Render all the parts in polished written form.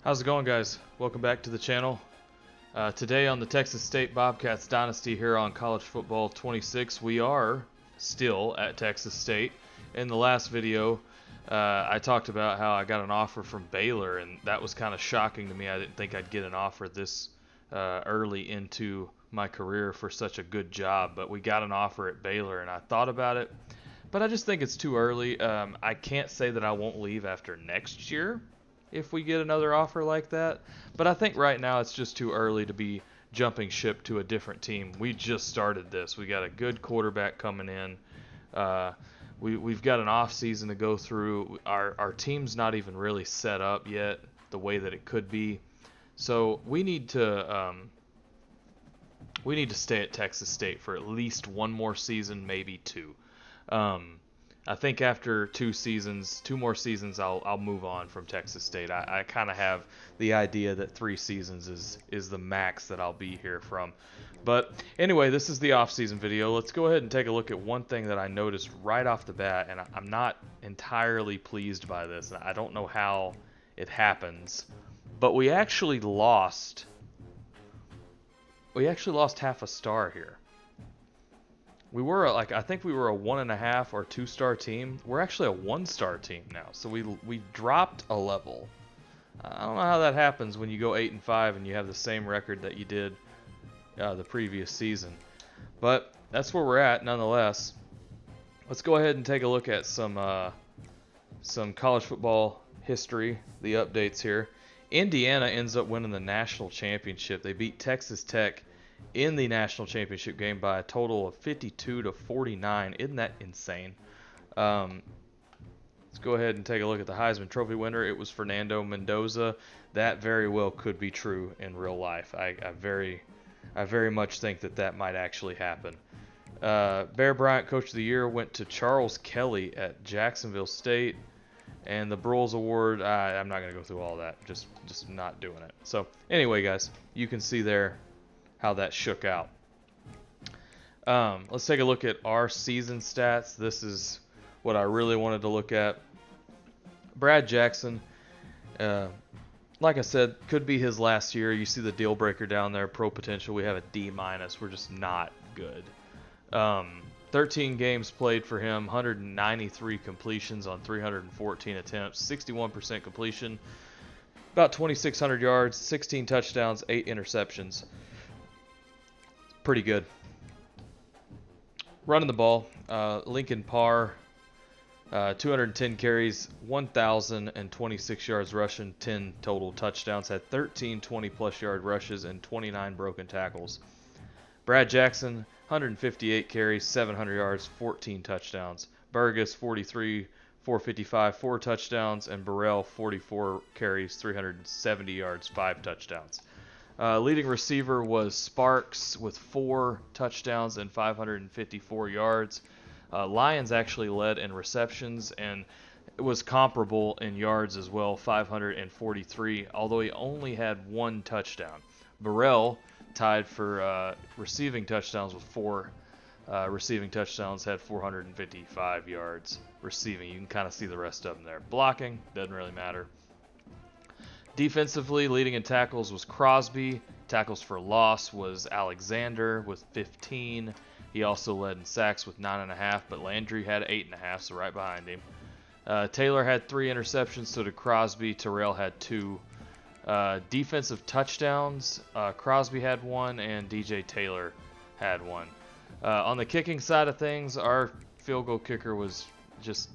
How's it going, guys? Welcome back to the channel. Today on the Texas State Bobcats Dynasty here on College Football 26, we are still at Texas State. In the last video, I talked about how I got an offer from Baylor, and that was kind of shocking to me. I didn't think I'd get an offer this early into my career for such a good job, but we got an offer at Baylor, and I thought about it, but I just think it's too early. I can't say that I won't leave after next year if we get another offer like that. But I think right now it's just too early to be jumping ship to a different team. We just started this. We got a good quarterback coming in. We've got an off season to go through. Our team's not even really set up yet the way that it could be. So we need to stay at Texas State for at least one more season, maybe two. I think after two more seasons, I'll move on from Texas State. I kind of have the idea that 3 seasons is the max that I'll be here from. But anyway, this is the off-season video. Let's go ahead and take a look at one thing that I noticed right off the bat, and I'm not entirely pleased by this. I don't know how it happens, but we actually lost half a star here. We were I think we were a 1.5 or 2-star team. We're actually a 1-star team now, so we dropped a level. I don't know how that happens when you go 8-5 and you have the same record that you did the previous season, but that's where we're at nonetheless. Let's go ahead and take a look at some college football history, the updates here. Indiana ends up winning the national championship. They beat Texas Tech in the national championship game by a total of 52-49. Isn't that insane? Let's go ahead and take a look at the Heisman Trophy winner. It was Fernando Mendoza. That very well could be true in real life. I very much think that might actually happen. Bear Bryant Coach of the Year went to Charles Kelly at Jacksonville State. And the Broyles Award, I'm not going to go through all that. Just not doing it. So anyway, guys, you can see there how that shook out. Let's take a look at our season stats. This is what I really wanted to look at. Brad Jackson, like I said, could be his last year. You see the deal breaker down there, pro potential. We have a D-. We're just not good. 13 games played for him, 193 completions on 314 attempts, 61% completion, about 2,600 yards, 16 touchdowns, 8 interceptions. Pretty good. Running the ball, Lincoln Parr, 210 carries, 1,026 yards rushing, 10 total touchdowns, had 13 20-plus yard rushes, and 29 broken tackles. Brad Jackson, 158 carries, 700 yards, 14 touchdowns. Burgess, 43, 455, 4 touchdowns, and Burrell, 44 carries, 370 yards, 5 touchdowns. Leading receiver was Sparks with 4 touchdowns and 554 yards. Lyons actually led in receptions, and it was comparable in yards as well, 543, although he only had 1 touchdown. Burrell tied for receiving touchdowns with 4 receiving touchdowns, had 455 yards receiving. You can kind of see the rest of them there. Blocking, doesn't really matter. Defensively, leading in tackles was Crosby. Tackles for loss was Alexander with 15. He also led in sacks with 9.5, but Landry had 8.5, so right behind him. Taylor had 3 interceptions, so did Crosby. Terrell had 2. Defensive touchdowns, Crosby had 1 and DJ Taylor had 1. On the kicking side of things, our field goal kicker was just,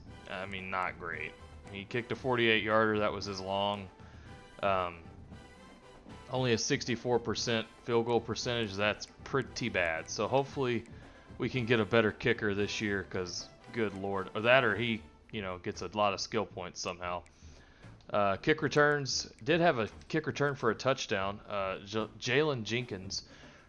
not great. He kicked a 48-yarder, that was his long. Only a 64% field goal percentage, that's pretty bad. So hopefully we can get a better kicker this year, because good lord, or he gets a lot of skill points somehow. Kick returns, did have a kick return for a touchdown. Jalen Jenkins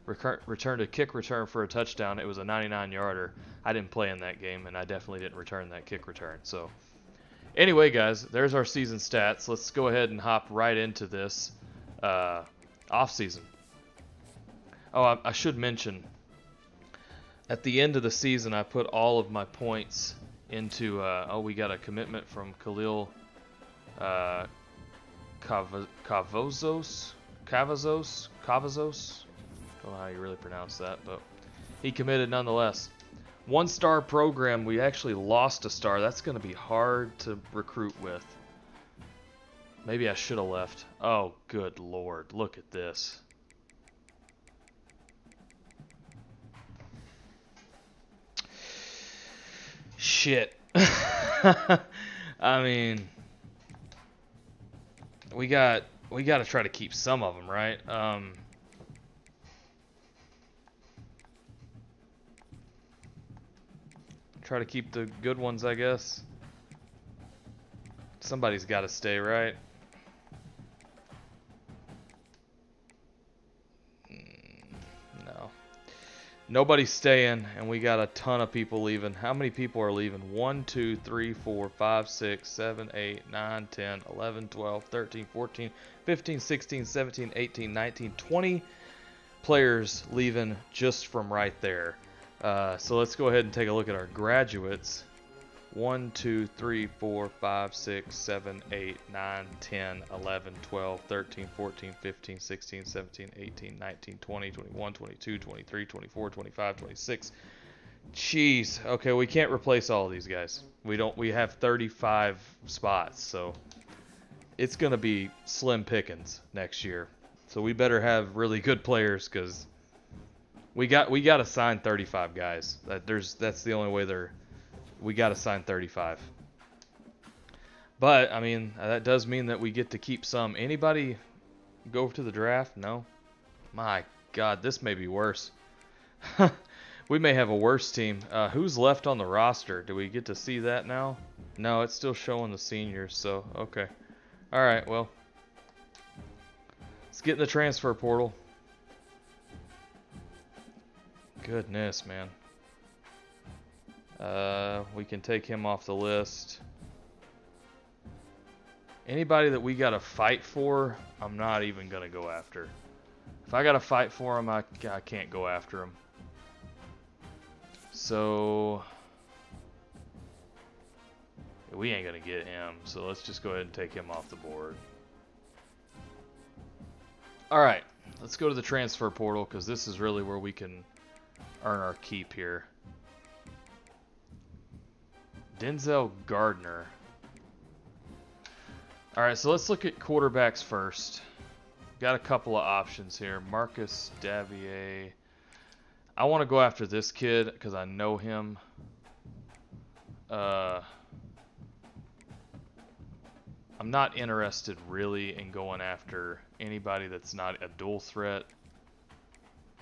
returned a kick return for a touchdown. It was a 99-yarder. I didn't play in that game, and I definitely didn't return that kick return. So anyway, guys, there's our season stats. Let's go ahead and hop right into this off-season. Oh, I should mention, at the end of the season, I put all of my points into, we got a commitment from Khalil Cavazos. Don't know how you really pronounce that, but he committed nonetheless. 1-star program. We actually lost a star. That's going to be hard to recruit with. Maybe I should have left. Oh, good lord. Look at this. Shit. I mean, we got to try to keep some of them, right? Try to keep the good ones, I guess. Somebody's got to stay, right? No. Nobody's staying, and we got a ton of people leaving. How many people are leaving? 1, 2, 3, 4, 5, 6, 7, 8, 9, 10, 11, 12, 13, 14, 15, 16, 17, 18, 19, 20 players leaving just from right there. So let's go ahead and take a look at our graduates. 1, 2, 3, 4, 5, 6, 7, 8, 9, 10, 11, 12, 13, 14, 15, 16, 17, 18, 19, 20, 21, 22, 23, 24, 25, 26. Jeez. Okay, we can't replace all of these guys. We have 35 spots, so it's going to be slim pickings next year. So we better have really good players cuz we got to sign 35 guys. That's the only way we got to sign 35. But, I mean, that does mean that we get to keep some. Anybody go to the draft? No? My God, this may be worse. We may have a worse team. Who's left on the roster? Do we get to see that now? No, it's still showing the seniors, so, okay. Alright, well. Let's get in the transfer portal. Goodness, man. We can take him off the list. Anybody that we got to fight for, I'm not even going to go after. If I got to fight for him, I can't go after him. So, we ain't going to get him. So let's just go ahead and take him off the board. Alright, let's go to the transfer portal because this is really where we can earn our keep here. Denzel Gardner. Alright, so let's look at quarterbacks first. Got a couple of options here. Marcus Davier. I want to go after this kid because I know him. I'm not interested really in going after anybody that's not a dual threat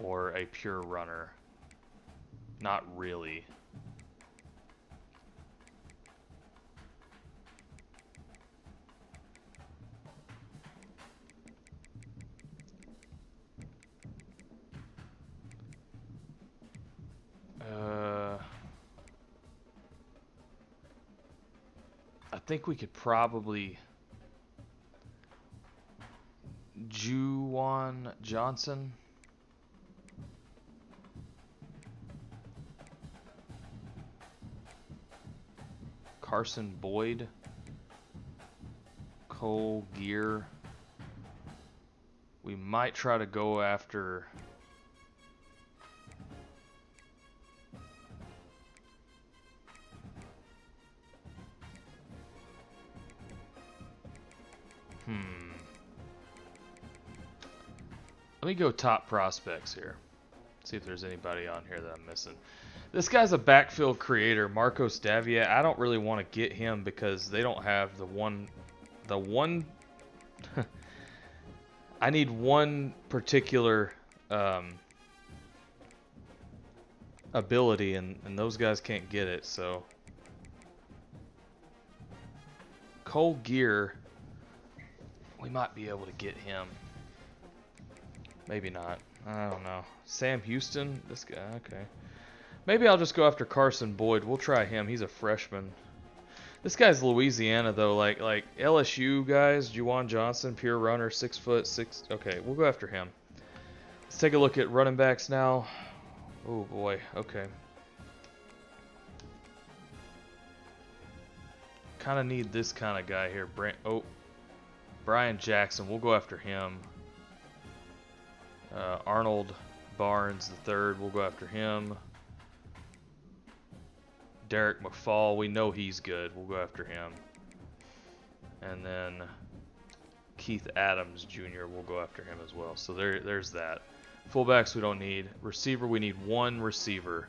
or a pure runner. Not really. I think we could probably Juwan Johnson. Carson Boyd. Cole Gear. We might try to go after Let me go top prospects here. See if there's anybody on here that I'm missing. This guy's a backfield creator, Marcos Davier. I don't really want to get him because they don't have the one I need one particular ability and those guys can't get it, so Cole Gear, we might be able to get him. Maybe not. I don't know. Sam Houston? This guy, okay. Maybe I'll just go after Carson Boyd. We'll try him. He's a freshman. This guy's Louisiana, though. Like LSU guys, Juwan Johnson, pure runner, 6'6". Okay, we'll go after him. Let's take a look at running backs now. Oh, boy. Okay. Kind of need this kind of guy here. Brian Jackson, we'll go after him. Arnold Barnes the third, we'll go after him. Derek McFall, we know he's good, we'll go after him. And then Keith Adams Jr., we'll go after him as well. So there's that. Fullbacks we don't need. Receiver, we need one receiver.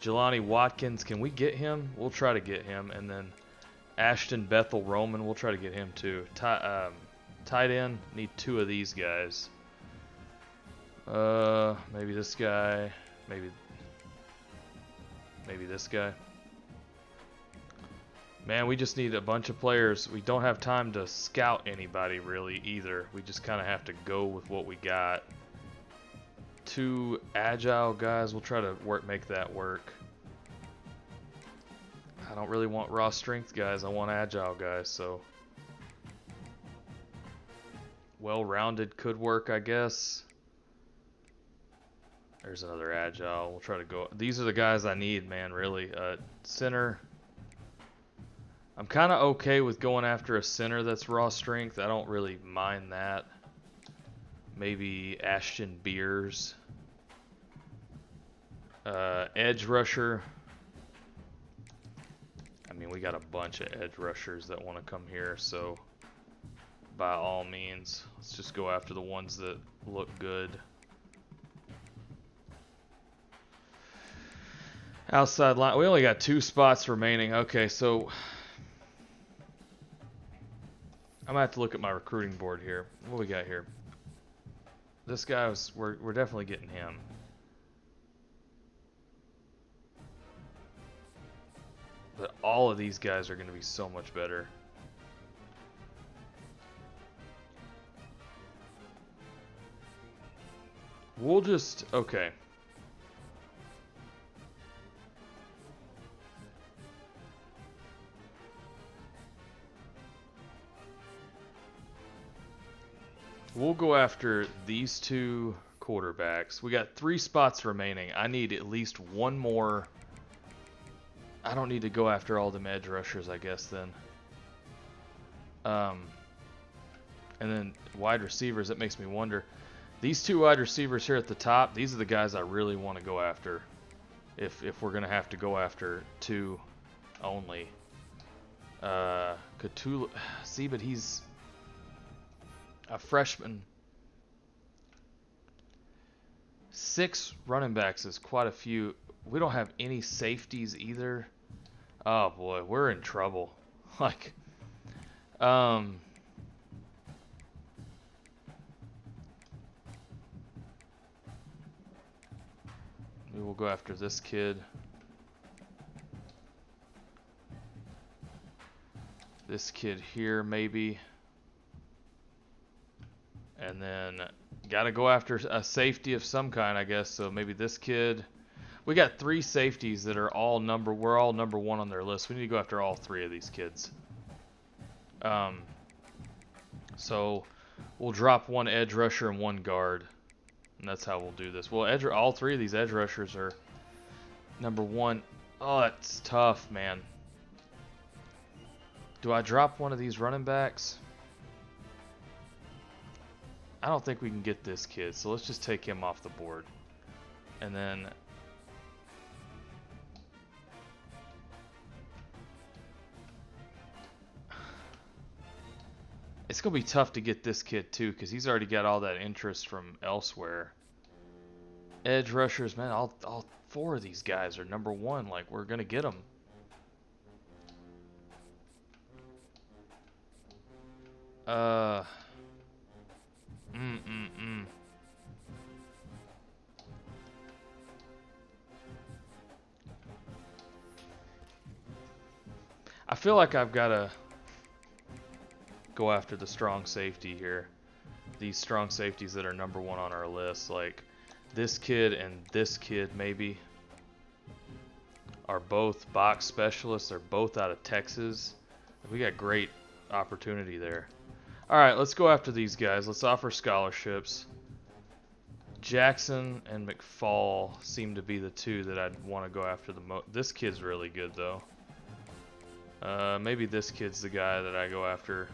Jelani Watkins, can we get him? We'll try to get him. And then Ashton Bethel Roman, we'll try to get him too. Tight end, need two of these guys. Maybe this guy. Maybe this guy. Man, we just need a bunch of players. We don't have time to scout anybody really either. We just kind of have to go with what we got. Two agile guys. We'll try to make that work. I don't really want raw strength guys. I want agile guys. So well-rounded could work, I guess. There's another agile. We'll try to go. These are the guys I need, man. Really. Center. I'm kind of okay with going after a center that's raw strength. I don't really mind that. Maybe Ashton Beers. Edge rusher. I mean, we got a bunch of edge rushers that want to come here, so by all means, let's just go after the ones that look good. Outside line, we only got 2 spots remaining. Okay, so I'm gonna have to look at my recruiting board here. What we got here? This guy was, we're definitely getting him. But all of these guys are going to be so much better. We'll just, okay. We'll go after these 2 quarterbacks. We got 3 spots remaining. I need at least one more. I don't need to go after all them edge rushers, I guess, then. And then wide receivers, that makes me wonder. These 2 wide receivers here at the top, these are the guys I really want to go after. If we're going to have to go after 2 only. Cthulhu, see, but he's a freshman. 6 running backs is quite a few. We don't have any safeties either. Oh boy, we're in trouble. Like, we will go after this kid. This kid here, maybe. And then got to go after a safety of some kind, I guess. So maybe this kid. We got 3 safeties that are all we're all number 1 on their list. We need to go after all 3 of these kids. So we'll drop 1 edge rusher and 1 guard. And that's how we'll do this. Well, all 3 of these edge rushers are number 1. Oh, that's tough, man. Do I drop one of these running backs? I don't think we can get this kid, so let's just take him off the board. And then it's going to be tough to get this kid too, because he's already got all that interest from elsewhere. Edge rushers, man, all 4 of these guys are number 1. Like, we're going to get them. I feel like I've got to go after the strong safety here. These strong safeties that are number 1 on our list, like this kid and this kid maybe, are both box specialists. They're both out of Texas. We got great opportunity there. All right, let's go after these guys. Let's offer scholarships. Jackson and McFall seem to be the 2 that I'd want to go after the most. This kid's really good, though. Maybe this kid's the guy that I go after.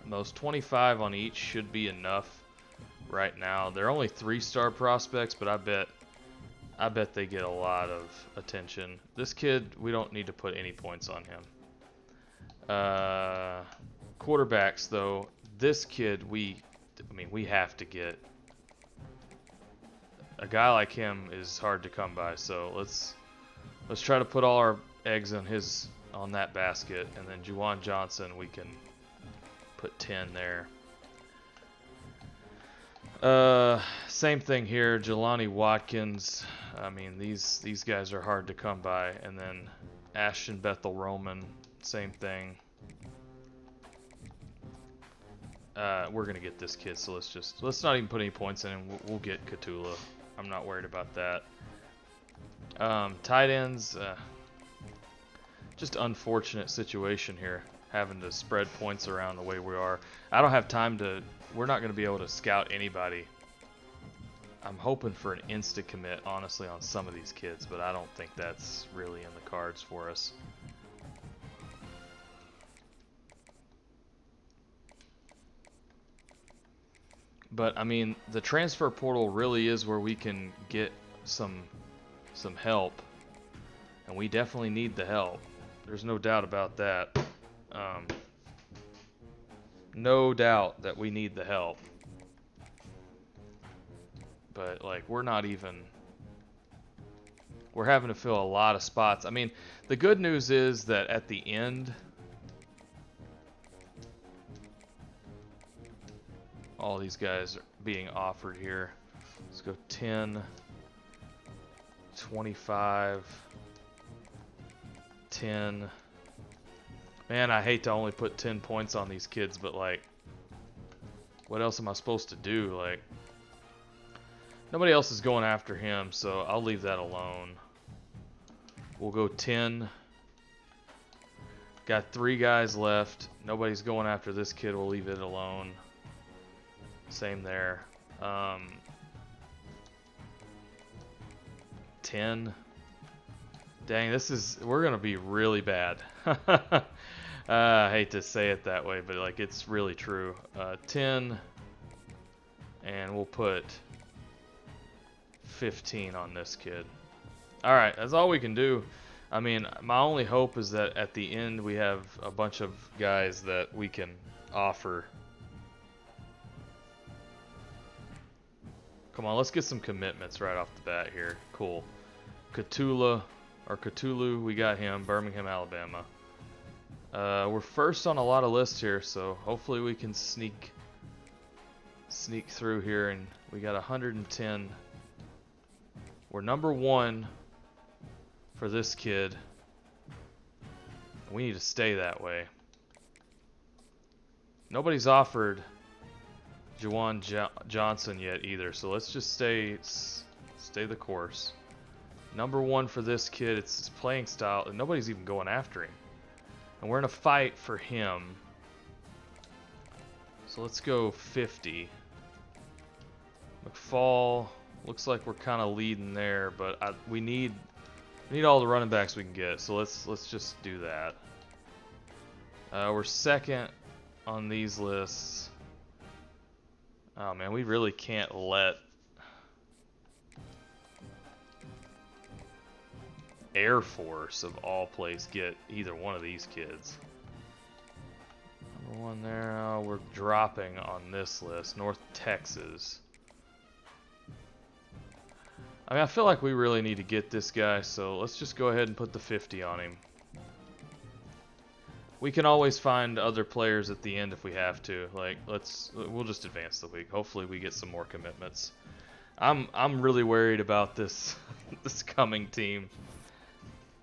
most. 25 on each should be enough right now. They're only 3-star prospects, but I bet they get a lot of attention. This kid, we don't need to put any points on him. Quarterbacks, though, this kid, we have to get. A guy like him is hard to come by, so let's try to put all our eggs on that basket, and then Juwan Johnson, we can put 10 there. Same thing here. Jelani Watkins. I mean, these guys are hard to come by, and then Ashton Bethel Roman, same thing. We're gonna get this kid, so let's not even put any points in, and we'll get Katula. I'm not worried about that. Tight ends, just unfortunate situation here, having to spread points around the way we are. I don't have time to. We're not going to be able to scout anybody. I'm hoping for an instant commit, honestly, on some of these kids, but I don't think that's really in the cards for us. But I mean, the transfer portal really is where we can get some help, and we definitely need the help. There's no doubt about that. No doubt that we need the help. But like, we're having to fill a lot of spots. I mean, the good news is that at the end, all these guys are being offered here. Let's go 10, 25, 10. Man, I hate to only put 10 points on these kids, but like, what else am I supposed to do? Like, nobody else is going after him, so I'll leave that alone. We'll go 10. Got 3 guys left. Nobody's going after this kid. We'll leave it alone. Same there. 10. Dang, we're gonna be really bad. I hate to say it that way, but like, it's really true. 10, and we'll put 15 on this kid. All right, that's all we can do. I mean, my only hope is that at the end we have a bunch of guys that we can offer. Come on, let's get some commitments right off the bat here. Cool. Cthulhu, we got him, Birmingham, Alabama. We're first on a lot of lists here, so hopefully we can sneak through here, and we got 110. We're number 1 for this kid. We need to stay that way. Nobody's offered Juwan Johnson yet either, so let's just stay the course. Number 1 for this kid. It's his playing style, and nobody's even going after him. And we're in a fight for him. So let's go 50. McFall, looks like we're kind of leading there, but we need all the running backs we can get. So let's just do that. We're second on these lists. Oh man, we really can't let Air Force of all places get either one of these kids. Number 1 there. Oh, we're dropping on this list. North Texas. I mean, I feel like we really need to get this guy, so let's just go ahead and put the 50 on him. We can always find other players at the end if we have to. Like, we'll just advance the week. Hopefully we get some more commitments. I'm really worried about this this coming team.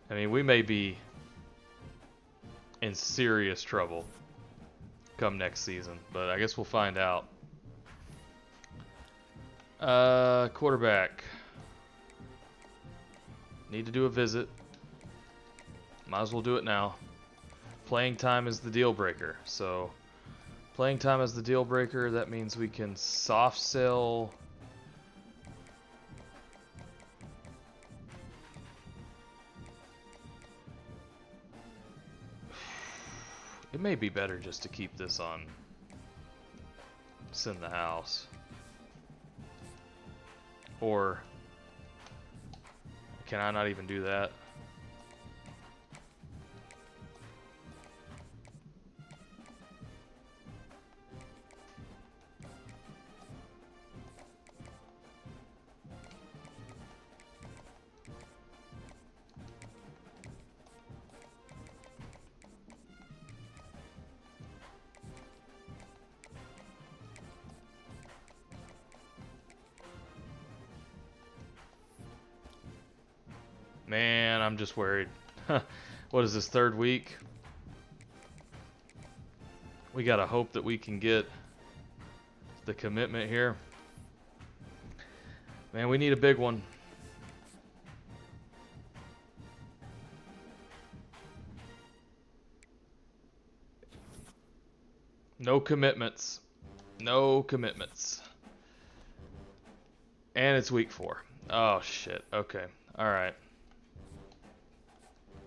I mean, we may be in serious trouble come next season, but I guess we'll find out. Quarterback. Need to do a visit. Might as well do it now. Playing time is the deal breaker. So, playing time is the deal breaker. That means we can soft sell. It may be better just to keep this on Send the house. Or can I not even do that? Man, I'm just worried. What is this, third week? We gotta hope that we can get the commitment here. Man, we need a big one. No commitments. No commitments. And it's week 4. Oh, shit. Okay. All right.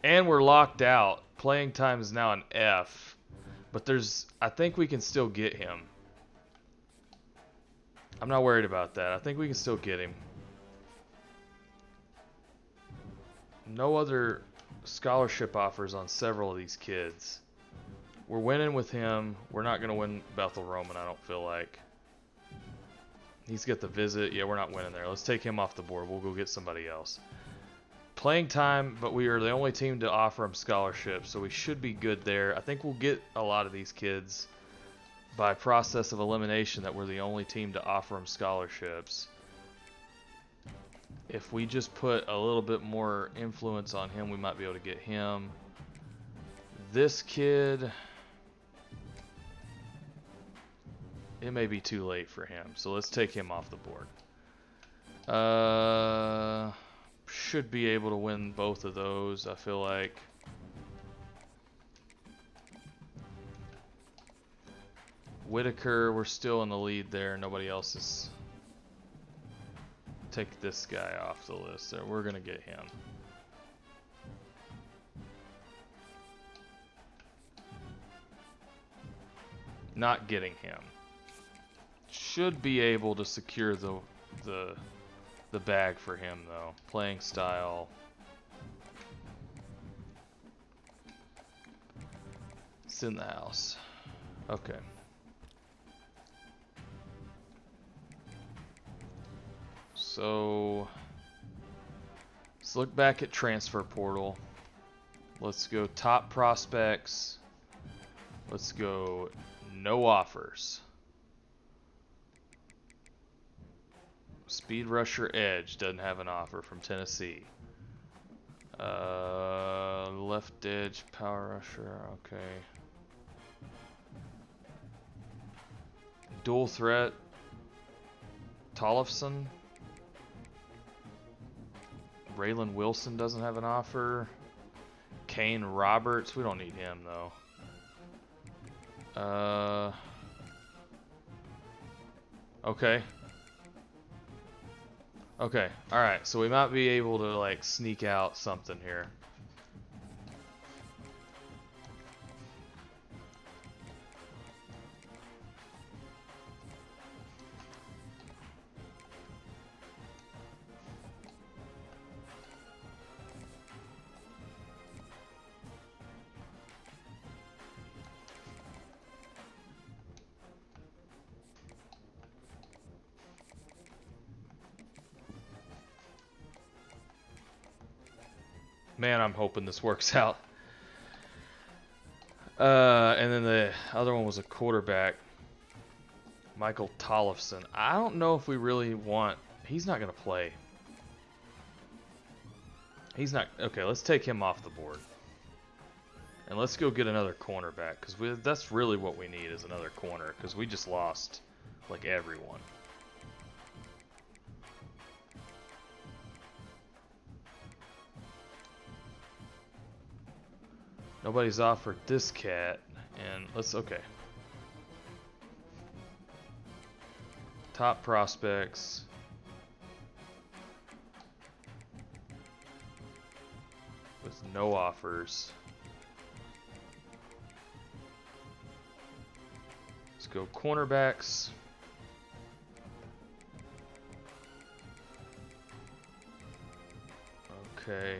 And we're locked out. Playing time is now an F. But I think we can still get him. I'm not worried about that. I think we can still get him. No other scholarship offers on several of these kids. We're winning with him. We're not going to win Bethel Roman, I don't feel like. He's got the visit. Yeah, we're not winning there. Let's take him off the board. We'll go get somebody else. Playing time, but we are the only team to offer him scholarships, so we should be good there. I think we'll get a lot of these kids by process of elimination that we're the only team to offer them scholarships. If we just put a little bit more influence on him, we might be able to get him. This kid, it may be too late for him, so let's take him off the board. Should be able to win both of those, I feel like. Whitaker, we're still in the lead there. Nobody else is. Take this guy off the list there. We're going to get him. Not getting him. Should be able to secure the bag for him, though. Playing style. It's in the house. Okay. So let's look back at transfer portal. Let's go top prospects. Let's go no offers. Speed rusher edge doesn't have an offer from Tennessee. Left edge power rusher, okay. Dual threat Tollefson. Raylan Wilson doesn't have an offer. Kane Roberts, we don't need him though. Okay. Okay, alright, so we might be able to like sneak out something here. Man, I'm hoping this works out. And then the other one was a quarterback, Michael Tollefson. I don't know if we really want. He's not going to play. He's not. Okay, let's take him off the board. And let's go get another cornerback, because that's really what we need is another corner, because we just lost like everyone. Nobody's offered this cat, and okay. Top prospects. With no offers. Let's go cornerbacks. Okay.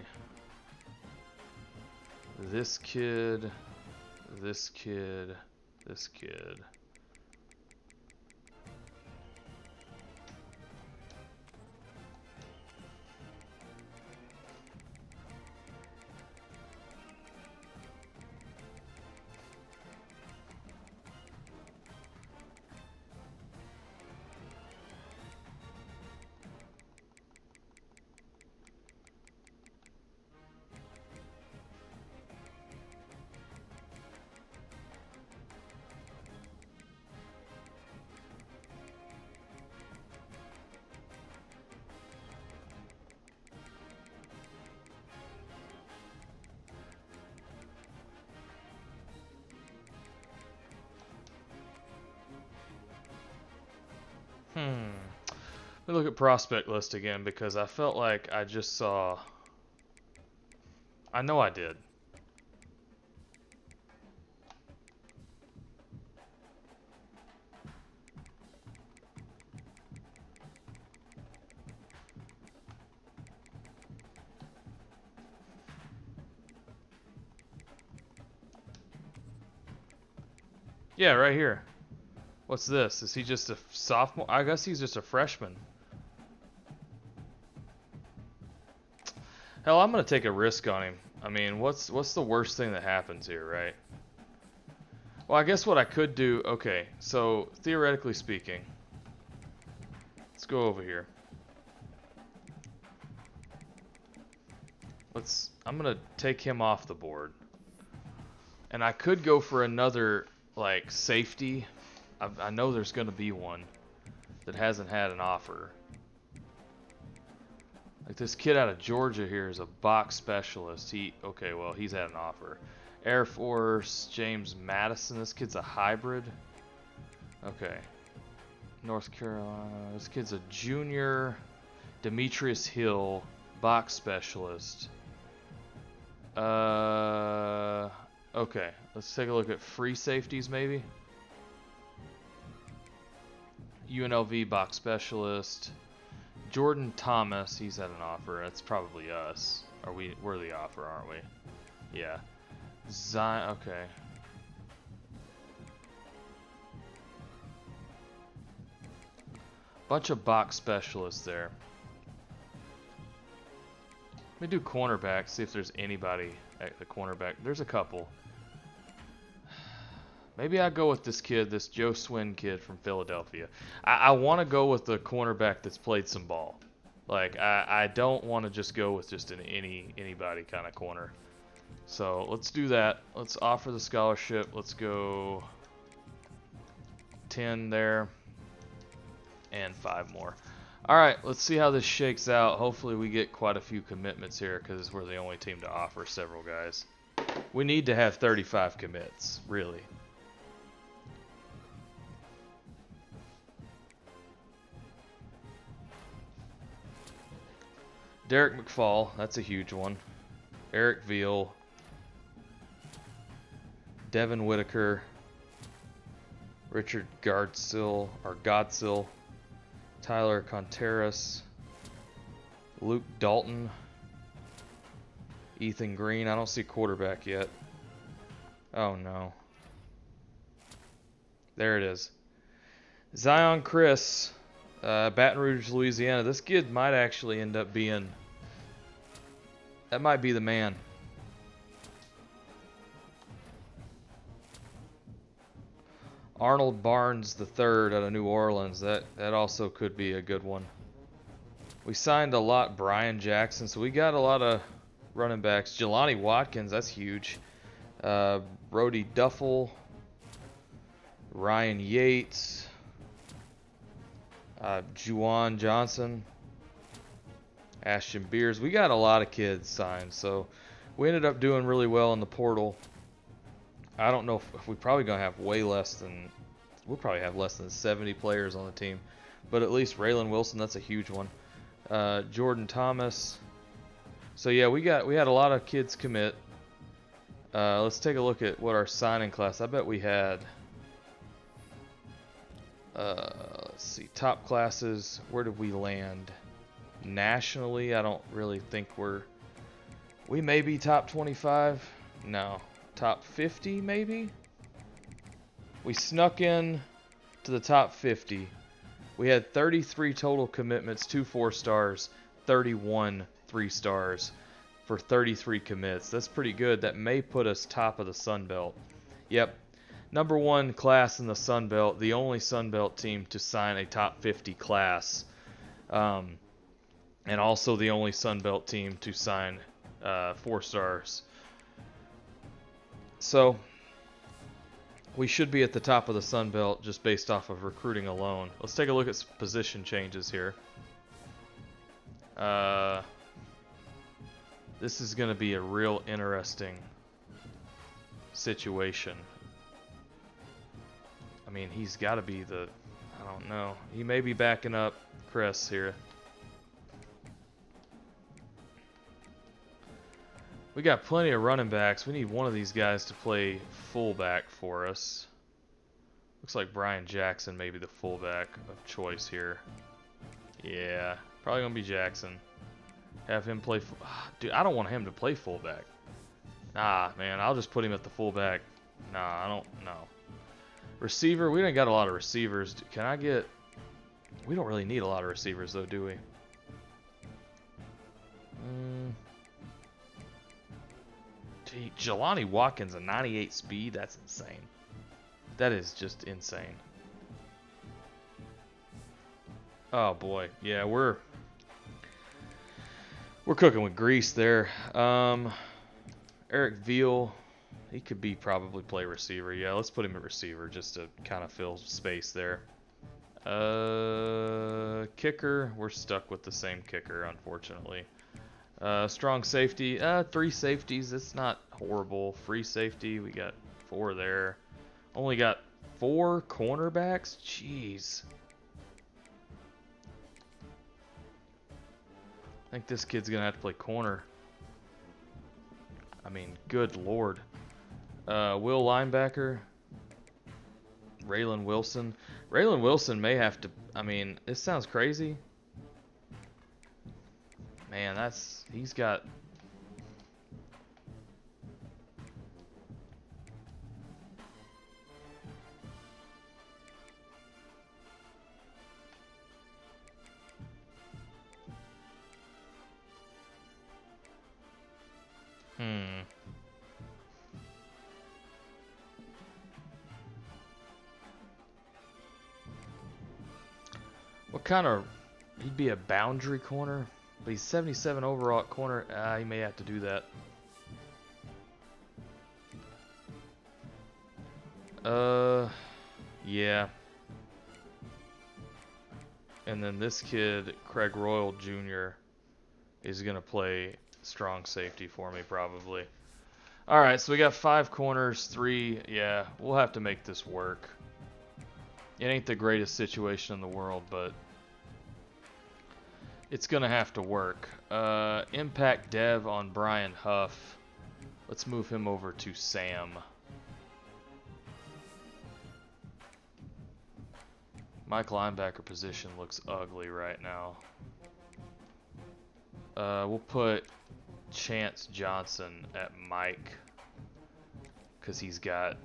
This kid, this kid, this kid. Let me look at prospect list again because I felt like I just saw. I know I did. Yeah, right here. What's this? Is he just a sophomore? I guess he's just a freshman. Hell, I'm gonna take a risk on him. I mean, what's the worst thing that happens here, right? Well, I guess what I could do. Okay, so theoretically speaking, let's go over here. I'm gonna take him off the board, and I could go for another like safety. I know there's gonna be one that hasn't had an offer. Like this kid out of Georgia here is a box specialist. Okay, well, he's had an offer. Air Force, James Madison. This kid's a hybrid. Okay. North Carolina. This kid's a junior. Demetrius Hill, box specialist. Okay. Let's take a look at free safeties, maybe. UNLV box specialist. Jordan Thomas, he's had an offer. That's probably us. We're the offer, aren't we? Yeah. Zion, okay. Bunch of box specialists there. Let me do cornerback, see if there's anybody at the cornerback. There's a couple. Maybe I go with this kid, this Joe Swin kid from Philadelphia. I want to go with the cornerback that's played some ball. Like, I don't want to just go with just an anybody kind of corner. So let's do that. Let's offer the scholarship. Let's go 10 there and 5 more. All right, let's see how this shakes out. Hopefully we get quite a few commitments here because we're the only team to offer several guys. We need to have 35 commits, really. Derek McFall, that's a huge one. Eric Veal. Devin Whitaker. Richard Godsill. Tyler Contreras. Luke Dalton. Ethan Green. I don't see quarterback yet. Oh no. There it is. Zion Chris. Baton Rouge, Louisiana. This kid might actually end up being... That might be the man. Arnold Barnes III out of New Orleans. That also could be a good one. We signed a lot. Brian Jackson. So we got a lot of running backs. Jelani Watkins. That's huge. Brody Duffel. Ryan Yates. Juwan Johnson, Ashton Beers. We got a lot of kids signed, so we ended up doing really well in the portal. I don't know if we're probably going to have we'll probably have less than 70 players on the team, but at least Raylan Wilson, that's a huge one. Jordan Thomas. So yeah, we had a lot of kids commit. Let's take a look at what our signing class. I bet we had. Let's see, top classes. Where did we land? Nationally, I don't really think we're We may be top 25. No. Top 50, maybe? We snuck in to the top 50. We had 33 total commitments, 2 4-stars, 31 3-stars for 33 commits. That's pretty good. That may put us top of the Sun Belt. Yep. Number 1 class in the Sun Belt, the only Sun Belt team to sign a top 50 class. And also the only Sun Belt team to sign 4 stars. So we should be at the top of the Sun Belt just based off of recruiting alone. Let's take a look at some position changes here. This is going to be a real interesting situation. I mean, he's got to be the... I don't know. He may be backing up Chris here. We got plenty of running backs. We need one of these guys to play fullback for us. Looks like Brian Jackson may be the fullback of choice here. Yeah, probably going to be Jackson. Have him play... Dude, I don't want him to play fullback. Nah, man, I'll just put him at the fullback. Nah, I don't know. Receiver, we don't got a lot of receivers. Can I get... We don't really need a lot of receivers, though, do we? Jelani Watkins, a 98 speed? That's insane. That is just insane. Oh, boy. Yeah, we're cooking with grease there. Eric Veal, he could be probably play receiver. Yeah, let's put him at receiver just to kind of fill space there. Kicker, we're stuck with the same kicker, unfortunately. Strong safety, 3 safeties. It's not horrible. Free safety, we got 4 there. Only got 4 cornerbacks? Jeez. I think this kid's going to have to play corner. I mean, good lord. Will linebacker. Raylan Wilson. Raylan Wilson may have to... I mean, this sounds crazy. Man, that's... He's got... What kind of... He'd be a boundary corner, but he's 77 overall at corner. He may have to do that. Yeah. And then this kid, Craig Royal Jr., is going to play strong safety for me, probably. Alright, so we got 5 corners, 3. Yeah, we'll have to make this work. It ain't the greatest situation in the world, but it's going to have to work. Impact Dev on Brian Huff. Let's move him over to Sam. Mike linebacker position looks ugly right now. We'll put Chance Johnson at Mike because he's got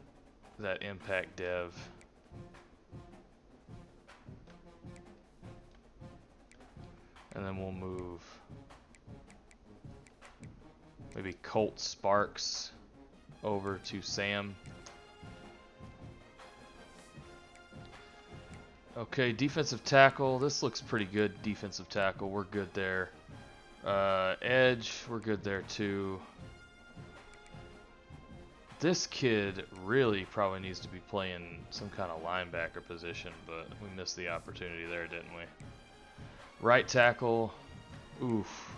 that impact dev. And then we'll move maybe Colt Sparks over to Sam. Okay, defensive tackle. This looks pretty good. Defensive tackle. We're good there. Edge. We're good there too. This kid really probably needs to be playing some kind of linebacker position, but we missed the opportunity there, didn't we? Right tackle. Oof.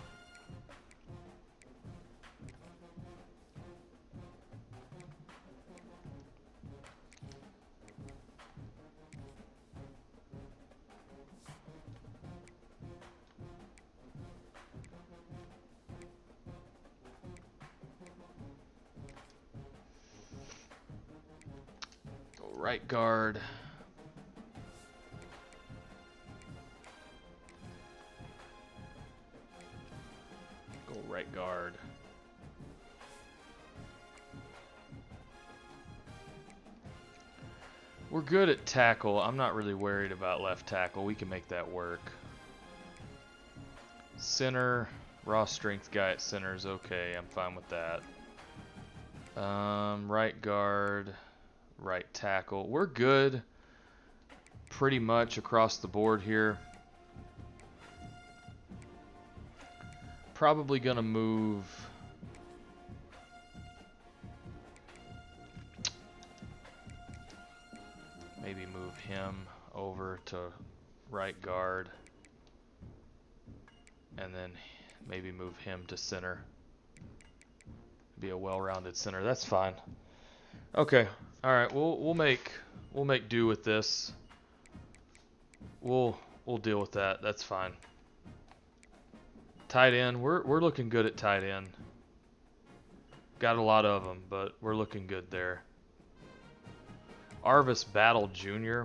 Right guard. Go right guard. We're good at tackle. I'm not really worried about left tackle. We can make that work. Center, raw strength guy at center is okay. I'm fine with that. Right guard, right tackle. We're good pretty much across the board here. Probably gonna move. Maybe move him over to right guard. And then maybe move him to center. Be a well-rounded center. That's fine. Okay. All right. We'll make do with this. We'll deal with that. That's fine. Tight end. We're looking good at tight end. Got a lot of them, but we're looking good there. Arvis Battle Jr.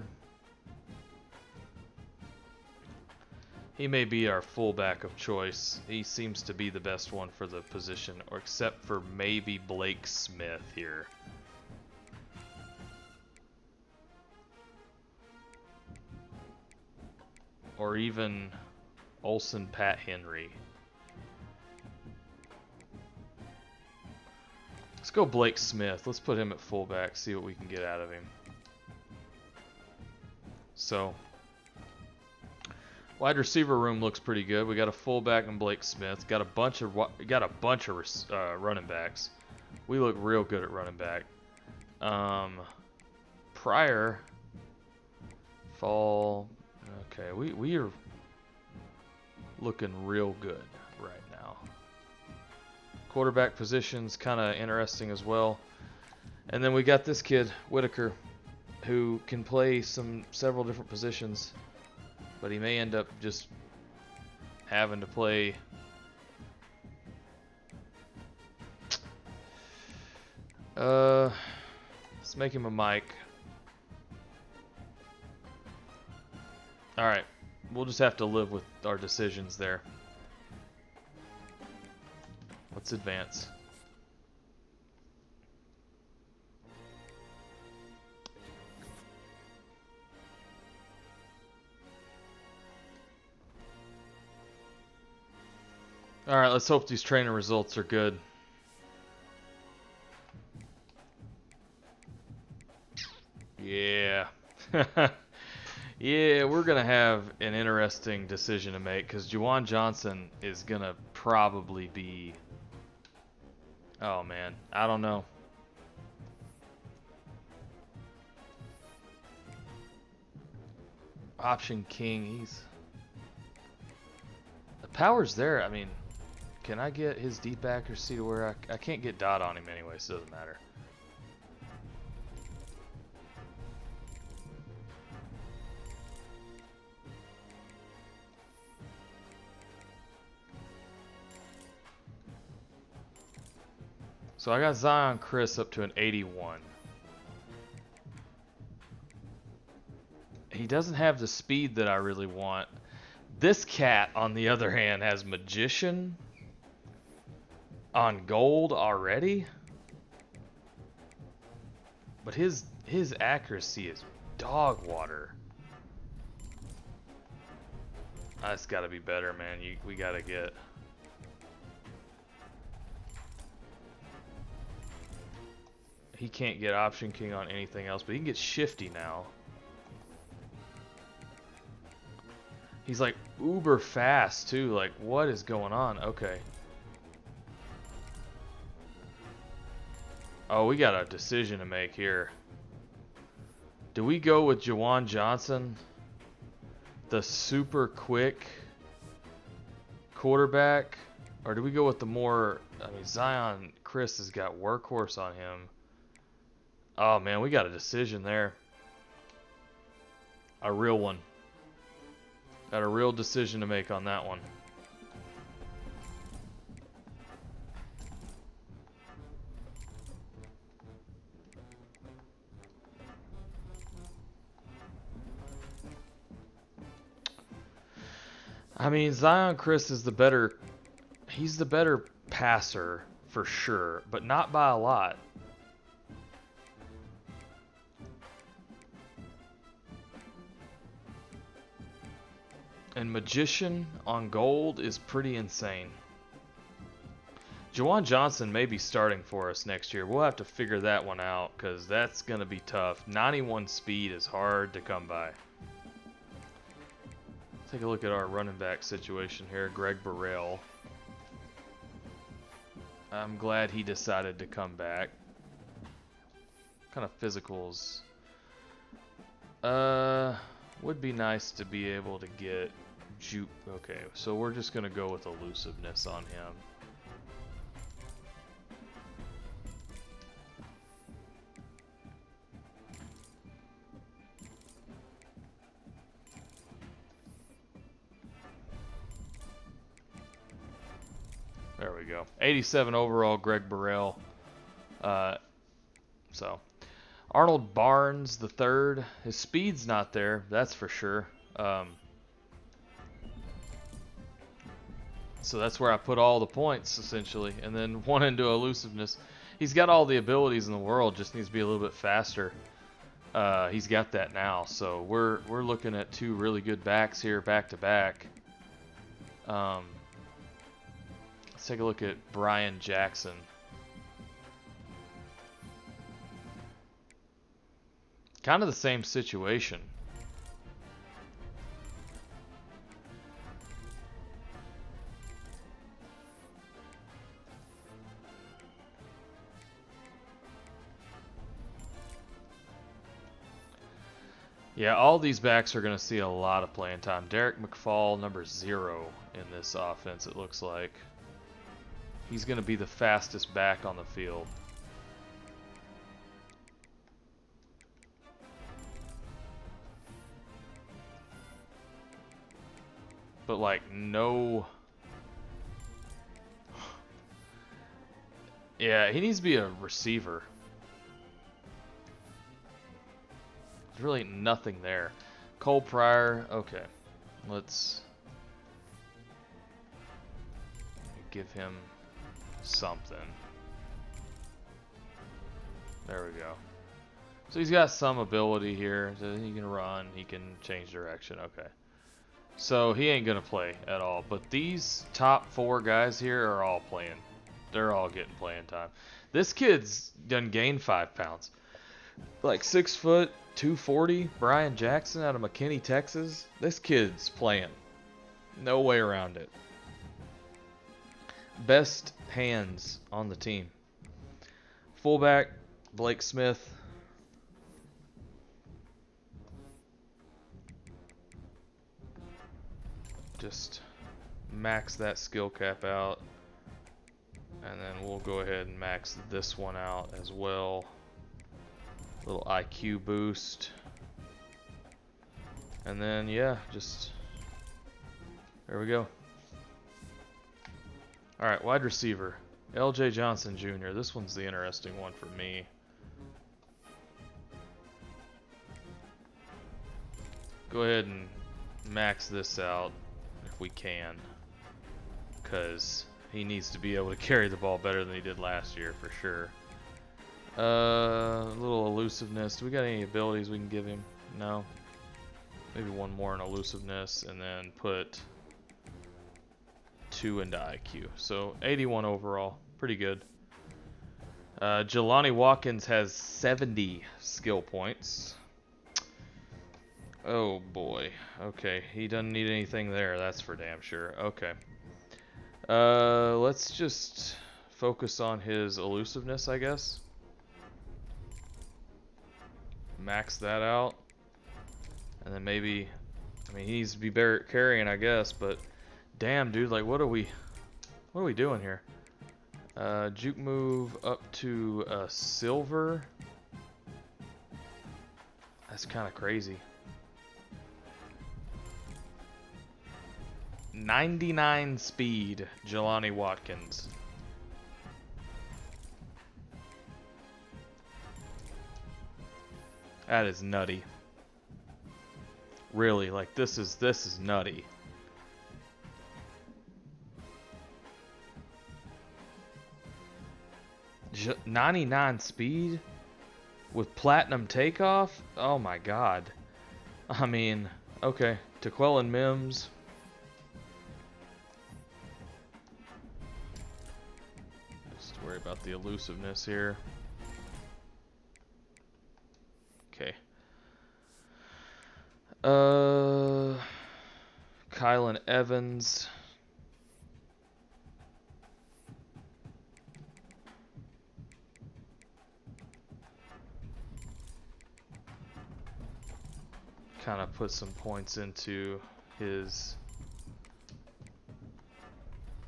He may be our fullback of choice. He seems to be the best one for the position, or except for maybe Blake Smith here. Or even Olsen Pat Henry. Let's go Blake Smith. Let's put him at fullback, see what we can get out of him. So, wide receiver room looks pretty good. We got a fullback and Blake Smith. Got a bunch of running backs. We look real good at running back. Prior fall. Okay, we are looking real good right now. Quarterback position's kind of interesting as well. And then we got this kid, Whitaker, who can play several different positions, but he may end up just having to play let's make him a Mike. Alright, we'll just have to live with our decisions there. Let's advance. Alright, let's hope these training results are good. Yeah. Yeah, we're going to have an interesting decision to make because Juwan Johnson is going to probably be... Oh, man. I don't know. Option King, he's... The power's there. I mean, can I get his deep accuracy to where I can't get dot on him anyway, so it doesn't matter. So I got Zion Chris up to an 81. He doesn't have the speed that I really want. This cat, on the other hand, has Magician on gold already. But his accuracy is dog water. That's got to be better, man. We got to get... He can't get Option King on anything else, but he can get Shifty now. He's like uber fast too. Like, what is going on? Okay. Oh, we got a decision to make here. Do we go with Juwan Johnson, the super quick quarterback, or do we go with the more... I mean, Zion Chris has got workhorse on him. Oh, man, we got a decision there. A real one. Got a real decision to make on that one. I mean, Zion Chris is the better... He's the better passer, for sure, but not by a lot. And Magician on gold is pretty insane. Jawan Johnson may be starting for us next year. We'll have to figure that one out because that's going to be tough. 91 speed is hard to come by. Take a look at our running back situation here. Greg Burrell. I'm glad he decided to come back. What kind of physicals? Would be nice to be able to get juke. Okay, so we're just going to go with elusiveness on him. There we go. 87 overall, Greg Burrell. So, Arnold Barnes the third. His speed's not there, that's for sure. So that's where I put all the points, essentially. And then one into elusiveness. He's got all the abilities in the world, just needs to be a little bit faster. He's got that now. So we're looking at two really good backs here, back to back. Let's take a look at Brian Jackson. Kind of the same situation. Yeah, all these backs are going to see a lot of playing time. Derek McFall, number 0 in this offense, it looks like. He's going to be the fastest back on the field. But, like, no... Yeah, he needs to be a receiver. There's really nothing there. Cole Pryor, okay. Let's give him something. There we go. So he's got some ability here. So he can run, he can change direction. Okay. So he ain't gonna play at all. But these top 4 guys here are all playing. They're all getting playing time. This kid's done gained 5 pounds. Like 6 foot, 240. Brian Jackson out of McKinney, Texas. This kid's playing. No way around it. Best hands on the team. Fullback, Blake Smith. Just max that skill cap out. And then we'll go ahead and max this one out as well. Little IQ boost. And then, yeah, just... There we go. Alright, wide receiver. LJ Johnson Jr. This one's the interesting one for me. Go ahead and max this out if we can. Because he needs to be able to carry the ball better than he did last year for sure. A little elusiveness. Do we got any abilities we can give him? No. Maybe one more in elusiveness and then put 2 into IQ. So 81 overall. Pretty good. Jelani Watkins has 70 skill points. Oh boy. Okay. He doesn't need anything there. That's for damn sure. Okay. Let's just focus on his elusiveness, I guess. Max that out. And then maybe, I mean, he needs to be better at carrying, I guess, but damn, dude, like, what are we doing here? Juke move up to silver. That's kind of crazy. 99 speed, Jelani Watkins. That is nutty. Really, like this is nutty. J 99 speed with platinum takeoff? Oh my god. I mean, okay, Tequila and Mims. about the elusiveness here. Okay. Kylan Evans. Kind of put some points into his.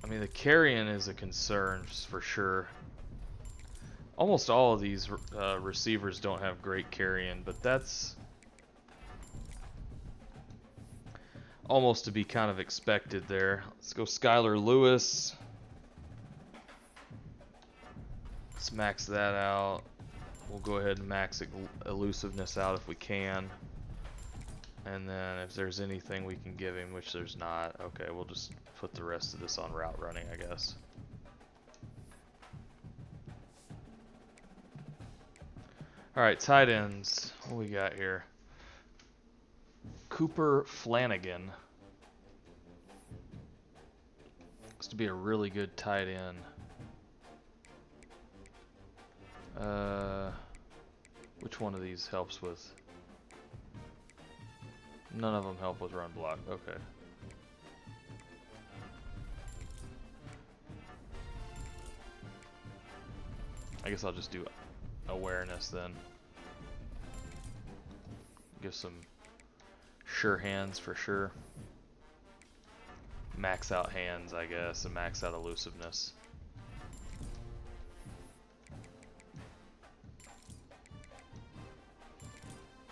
I mean, the carrying is a concern for sure. Almost all of these receivers don't have great carrying, but that's almost to be kind of expected there. Let's go Skylar Lewis. Let's max that out. We'll go ahead and max elusiveness out if we can. And then if there's anything we can give him, which there's not, okay, we'll just put the rest of this on route running, I guess. Alright, tight ends. What we got here? Cooper Flanagan. Looks to be a really good tight end. Which one of these helps with? None of them help with run block. Okay. I guess I'll just do awareness then. Give some sure hands for sure. Max out hands, I guess, and max out elusiveness.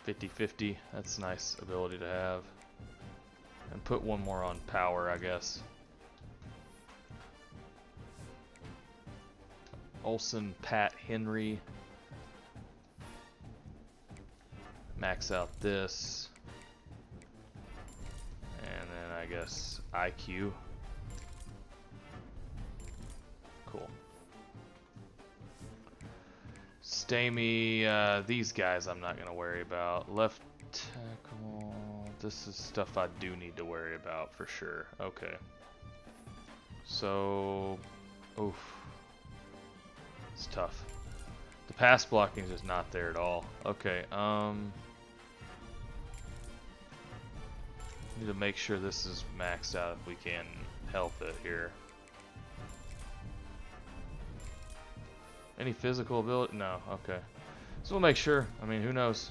.50-50, that's a nice ability to have. And put one more on power, I guess. Olsen, Pat Henry. Max out this. And then I guess IQ. Cool. Stamey, these guys I'm not going to worry about. Left tackle, this is stuff I do need to worry about for sure. Okay. So, oof. It's tough. The pass blocking is just not there at all. Okay, need to make sure this is maxed out if we can help it here. Any physical ability? No, okay. So we'll make sure. I mean, who knows?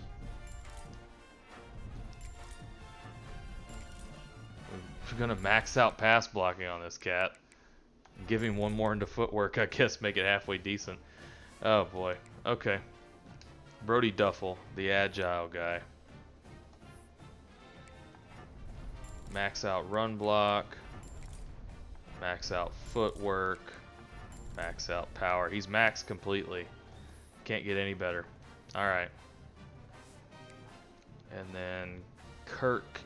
We're gonna max out pass blocking on this cat. Give him one more into footwork, I guess, make it halfway decent. Oh boy. Okay. Brody Duffel, the agile guy. Max out run block. Max out footwork. Max out power. He's maxed completely. Can't get any better. Alright. And then Kirk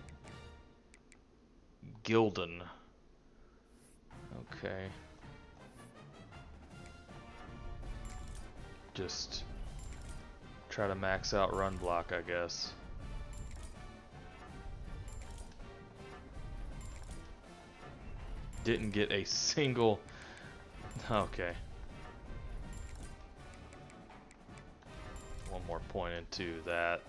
Gilden. Okay. Just try to max out run block, I guess. Didn't get a single. Okay. One more point into that.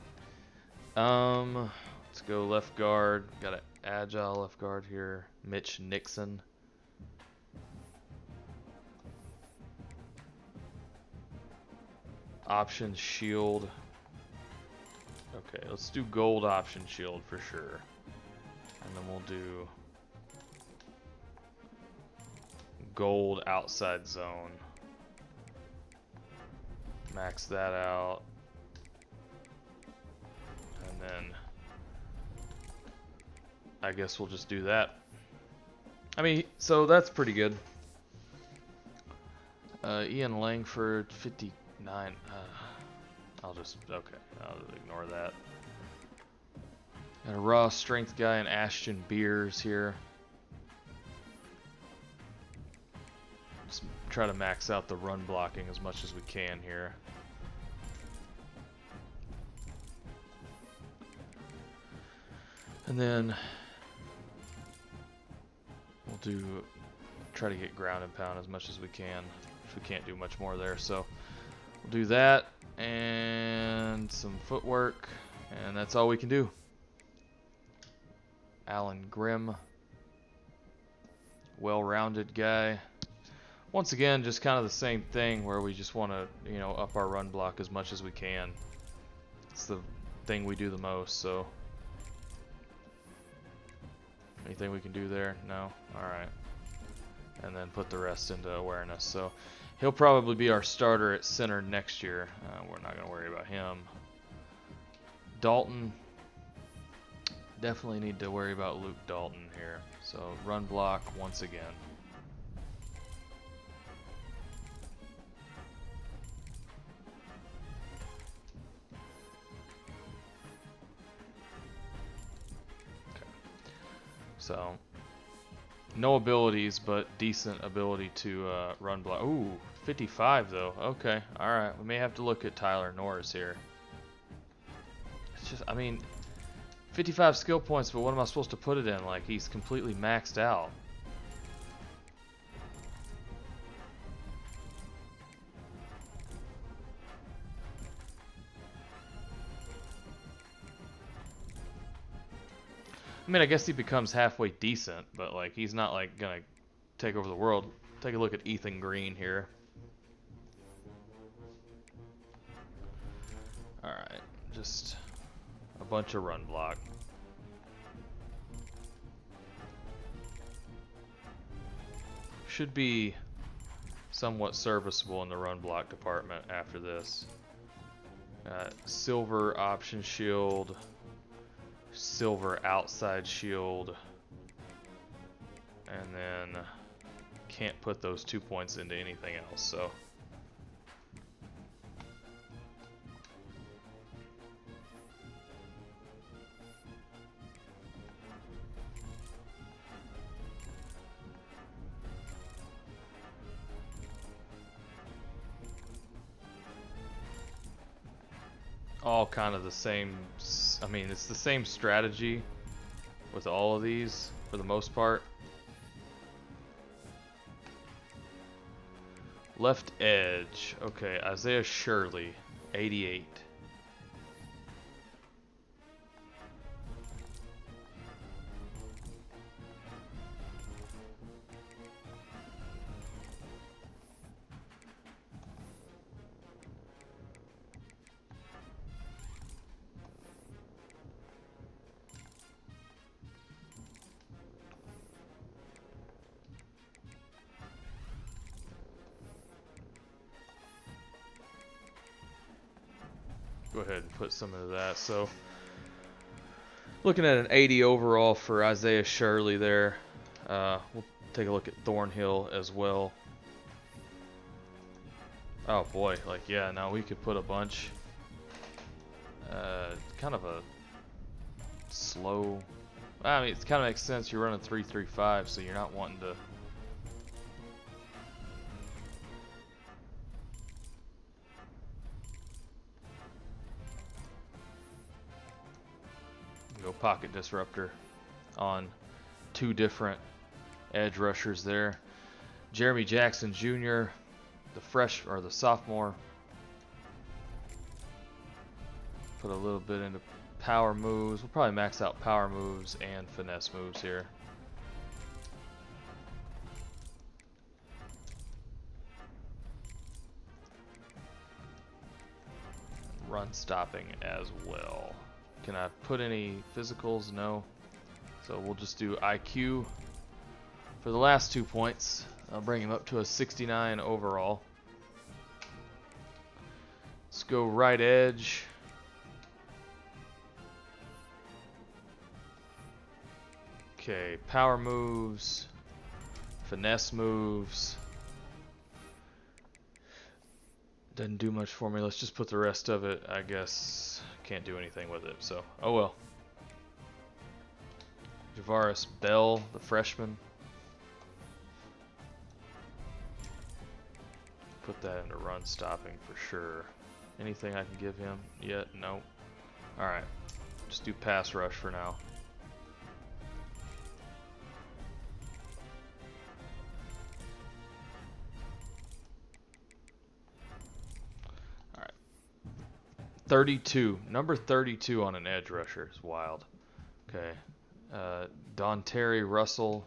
Let's go left guard. Got an agile left guard here. Mitch Nixon. Option shield. Okay, let's do gold option shield for sure. And then we'll do gold outside zone. Max that out. And then I guess we'll just do that. I mean, so that's pretty good. Ian Langford, 59. I'll just ignore that. Got a raw strength guy and Ashton Beers here. Just try to max out the run blocking as much as we can here. And then we'll try to get ground and pound as much as we can We can't do much more there, so we'll do that and some footwork, and that's all we can do. Alan Grimm, well-rounded guy. Once again, just kind of the same thing where we just want to, you know, up our run block as much as we can. It's the thing we do the most, so. Anything we can do there? No? Alright. And then put the rest into awareness. So he'll probably be our starter at center next year. We're not going to worry about him. Dalton. Definitely need to worry about Luke Dalton here. So run block once again. Okay. So no abilities, but decent ability to run block. Ooh, 55 though. Okay, all right. We may have to look at Tyler Norris here. It's just, I mean, 55 skill points, but what am I supposed to put it in? Like, he's completely maxed out. I mean, I guess he becomes halfway decent, but like he's not like gonna take over the world. Take a look at Ethan Green here. Alright, just a bunch of run block. Should be somewhat serviceable in the run block department after this. Silver option shield, silver outside shield, and then can't put those 2 points into anything else, so all kind of the same. I mean, it's the same strategy with all of these for the most part. Left edge. Okay, Isaiah Shirley, 88. Go ahead and put some into that. So looking at an 80 overall for Isaiah Shirley there. We'll take a look at Thornhill as well. Oh boy, like yeah, now we could put a bunch. Kind of a slow. I mean, it kind of makes sense. You're running 3-3-5, so you're not wanting to. Go pocket disruptor on two different edge rushers there. Jeremy Jackson Jr., the sophomore. Put a little bit into power moves. We'll probably max out power moves and finesse moves here. Run stopping as well. Can I put any physicals? No. So we'll just do IQ for the last 2 points. I'll bring him up to a 69 overall. Let's go right edge. Okay, power moves, finesse moves. Doesn't do much for me. Let's just put the rest of it, I guess. Can't do anything with it, so oh well. Javaris Bell, the freshman. Put that into run stopping for sure. Anything I can give him yet? No. Alright. Just do pass rush for now. 32. Number 32 on an edge rusher is wild. Okay. Don Terry Russell.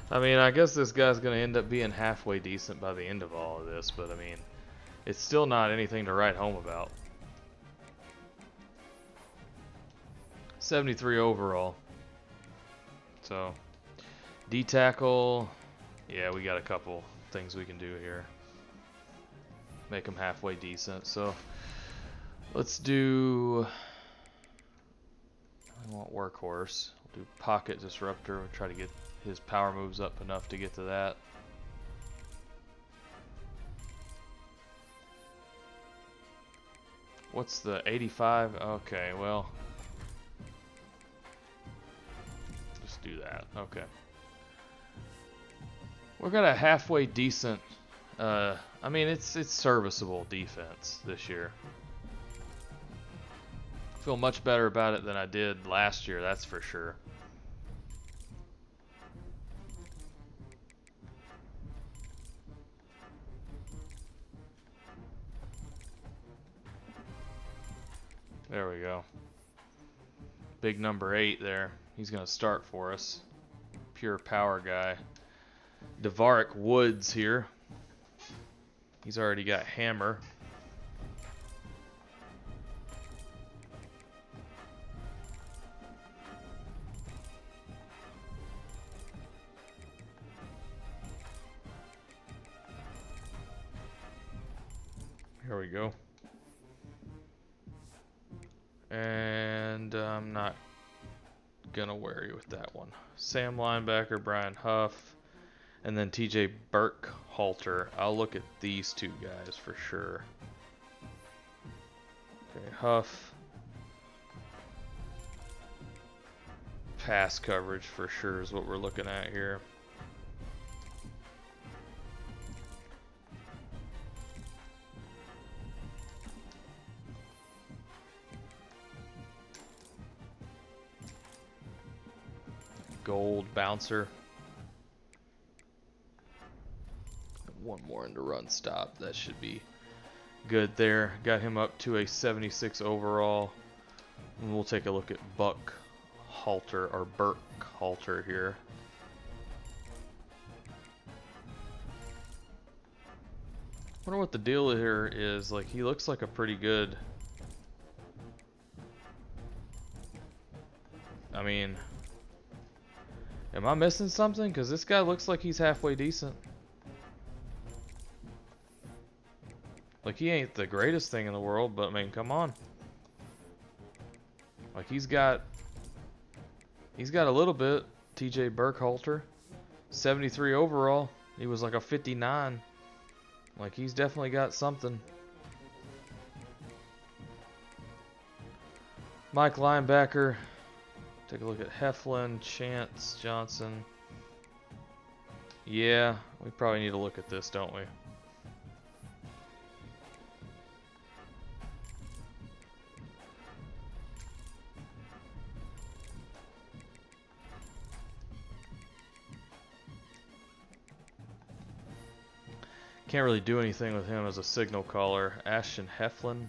I mean, I guess this guy's going to end up being halfway decent by the end of all of this, but I mean, it's still not anything to write home about. 73 overall. So, D tackle, yeah, we got a couple things we can do here. Make him halfway decent. So, let's do, I want workhorse. We'll do pocket disruptor. We'll try to get his power moves up enough to get to that. What's the 85? Okay, well, just do that. Okay. We've got a halfway decent, I mean, it's serviceable defense this year. I feel much better about it than I did last year, that's for sure. There we go. Big number 8 there. He's going to start for us. Pure power guy. Devarick Woods here. He's already got hammer. Here we go. And I'm not gonna worry with that one. Sam linebacker, Brian Huff, and then TJ Burkhalter. I'll look at these two guys for sure. Okay, Huff. Pass coverage for sure is what we're looking at here. Gold bouncer. One more into run stop. That should be good there. Got him up to a 76 overall. And we'll take a look at Buck Halter or Burke Halter here. Wonder what the deal here is. Like, he looks like a pretty good. I mean, am I missing something? Because this guy looks like he's halfway decent. Like, he ain't the greatest thing in the world, but I mean, come on. Like, he's got a little bit. TJ Burkhalter, 73 overall. He was like a 59. Like, he's definitely got something. Mike linebacker. Take a look at Heflin, Chance, Johnson. Yeah, we probably need to look at this, don't we? Can't really do anything with him as a signal caller. Ashton Heflin.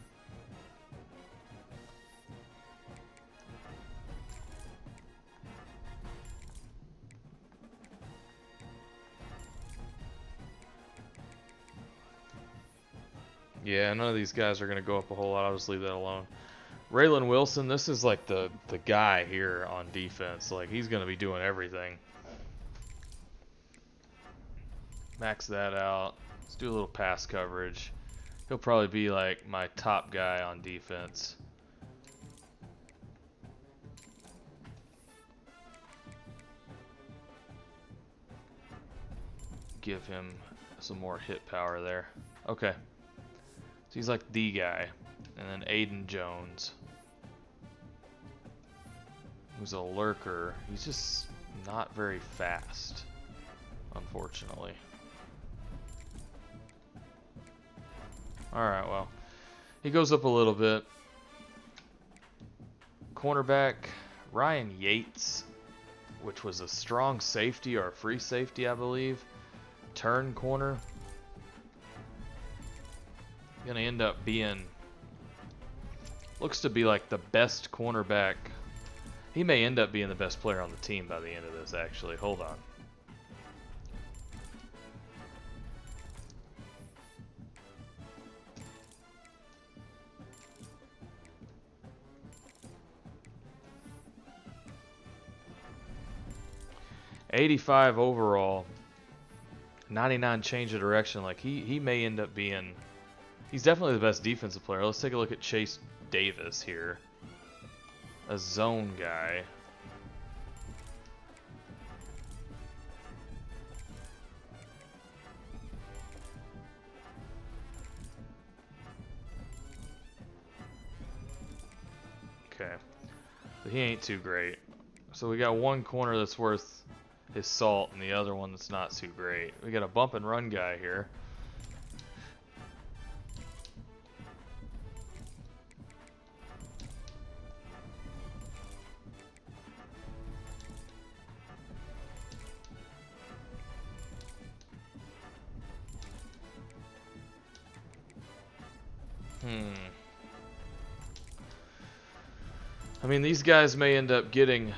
Yeah, none of these guys are going to go up a whole lot. I'll just leave that alone. Raylan Wilson, this is like the guy here on defense. Like, he's going to be doing everything. Max that out. Let's do a little pass coverage. He'll probably be like my top guy on defense. Give him some more hit power there. Okay. He's like the guy. And then Aiden Jones, who's a lurker. He's just not very fast, unfortunately. Alright, well, he goes up a little bit. Cornerback, Ryan Yates, which was a strong safety or a free safety, I believe. Turn corner. Gonna end up being, looks to be like the best cornerback. He may end up being the best player on the team by the end of this, actually. Hold on. '85 overall, 99 change of direction. Like he may end up being, he's definitely the best defensive player. Let's take a look at Chase Davis here, a zone guy. Okay, but he ain't too great. So we got one corner that's worth his salt and the other one that's not too great. We got a bump and run guy here. I mean, these guys may end up getting,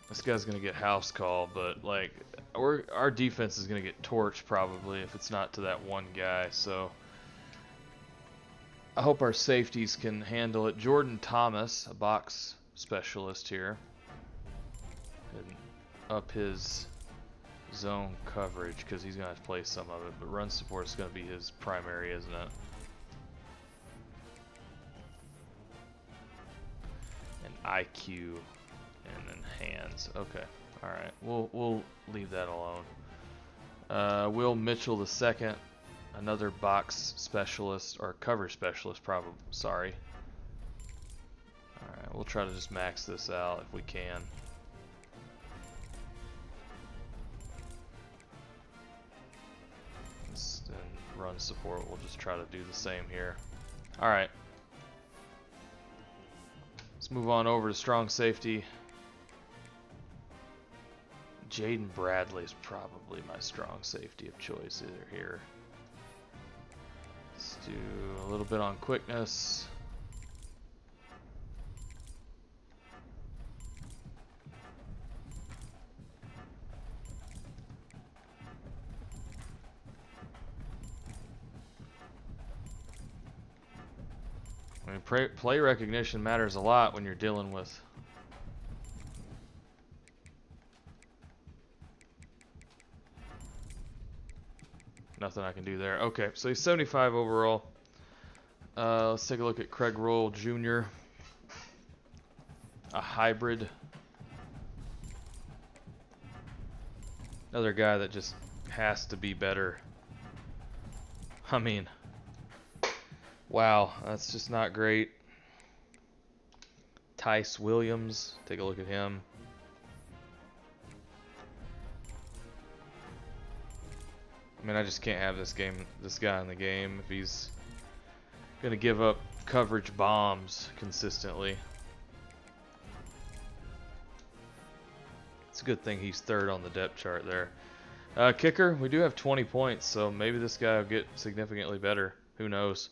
this guy's gonna get house call, but like our defense is gonna get torched probably if it's not to that one guy. So I hope our safeties can handle it. Jordan Thomas, a box specialist here, and up his zone coverage because he's gonna have to play some of it. But run support is gonna be his primary, isn't it? And IQ. And then hands. Okay. All right. We'll leave that alone. Will Mitchell the second, another box specialist or cover specialist, probably. Sorry. All right. We'll try to just max this out if we can. And run support. We'll just try to do the same here. All right. Let's move on over to strong safety. Jaden Bradley is probably my strong safety of choice here. Let's do a little bit on quickness. I mean, play recognition matters a lot when you're dealing with nothing I can do there. Okay, so he's 75 overall. Let's take a look at Craig Roll Jr. A hybrid. Another guy that just has to be better. I mean, wow, that's just not great. Tice Williams, take a look at him. I mean, I just can't have this guy in the game if he's gonna give up coverage bombs consistently. It's a good thing he's third on the depth chart there. Kicker, we do have 20 points, so maybe this guy will get significantly better. Who knows?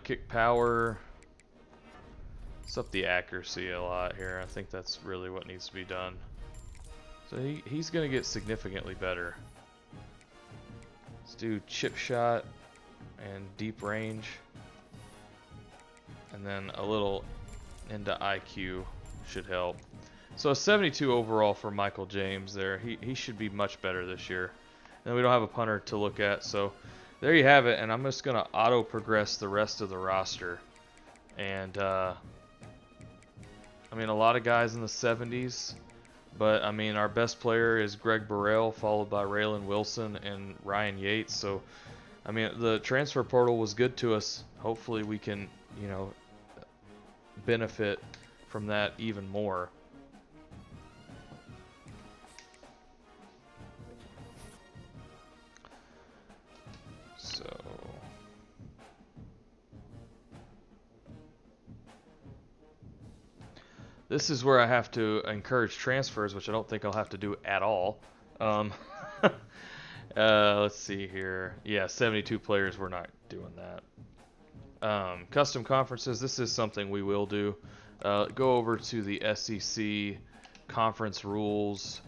Kick power. It's up the accuracy a lot here. I think that's really what needs to be done. So he's gonna get significantly better. Let's do chip shot and deep range, and then a little into IQ should help. So a 72 overall for Michael James there. He should be much better this year. And we don't have a punter to look at, so there you have it. And I'm just gonna auto progress the rest of the roster. And I mean, a lot of guys in the 70s. But, I mean, our best player is Greg Burrell, followed by Raylan Wilson and Ryan Yates. So I mean, the transfer portal was good to us. Hopefully we can, you know, benefit from that even more. So this is where I have to encourage transfers, which I don't think I'll have to do at all. Um, let's see here. Yeah, 72 players. We're not doing that. Custom conferences. This is something we will do. Go over to the SEC conference rules.